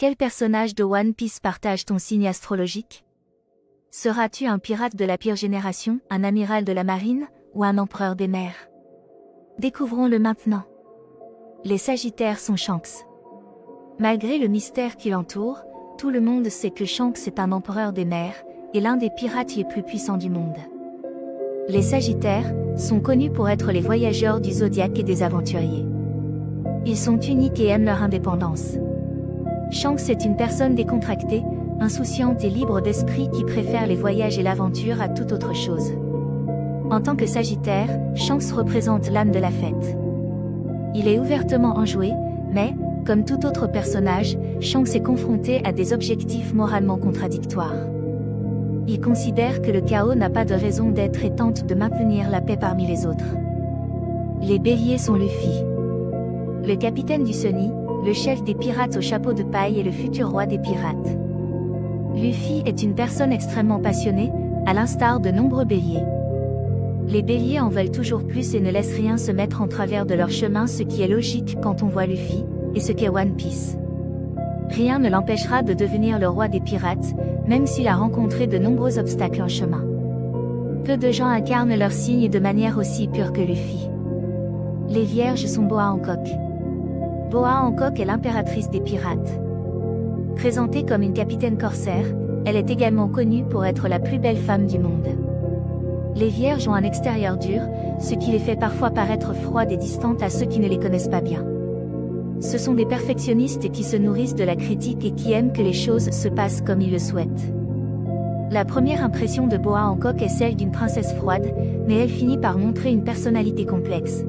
Quel personnage de One Piece partage ton signe astrologique? Seras-tu un pirate de la pire génération, un amiral de la marine, ou un empereur des mers? Découvrons-le maintenant. Les Sagittaires sont Shanks. Malgré le mystère qui l'entoure, tout le monde sait que Shanks est un empereur des mers, et l'un des pirates les plus puissants du monde. Les Sagittaires sont connus pour être les voyageurs du zodiaque et des aventuriers. Ils sont uniques et aiment leur indépendance. Shanks est une personne décontractée, insouciante et libre d'esprit qui préfère les voyages et l'aventure à toute autre chose. En tant que Sagittaire, Shanks représente l'âme de la fête. Il est ouvertement enjoué, mais, comme tout autre personnage, Shanks est confronté à des objectifs moralement contradictoires. Il considère que le chaos n'a pas de raison d'être et tente de maintenir la paix parmi les autres. Les Béliers sont Luffy. Le capitaine du Sunny, le chef des pirates au chapeau de paille et le futur roi des pirates. Luffy est une personne extrêmement passionnée, à l'instar de nombreux béliers. Les béliers en veulent toujours plus et ne laissent rien se mettre en travers de leur chemin, ce qui est logique quand on voit Luffy, et ce qu'est One Piece. Rien ne l'empêchera de devenir le roi des pirates, même s'il a rencontré de nombreux obstacles en chemin. Peu de gens incarnent leur signe de manière aussi pure que Luffy. Les Vierges sont Boa Hancock. Boa Hancock est l'impératrice des pirates. Présentée comme une capitaine corsaire, elle est également connue pour être la plus belle femme du monde. Les Vierges ont un extérieur dur, ce qui les fait parfois paraître froides et distantes à ceux qui ne les connaissent pas bien. Ce sont des perfectionnistes qui se nourrissent de la critique et qui aiment que les choses se passent comme ils le souhaitent. La première impression de Boa Hancock est celle d'une princesse froide, mais elle finit par montrer une personnalité complexe.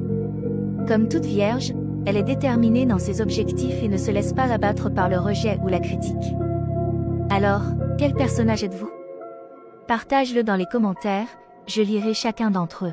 Comme toute vierge, elle est déterminée dans ses objectifs et ne se laisse pas abattre par le rejet ou la critique. Alors, quel personnage êtes-vous? Partage-le dans les commentaires, je lirai chacun d'entre eux.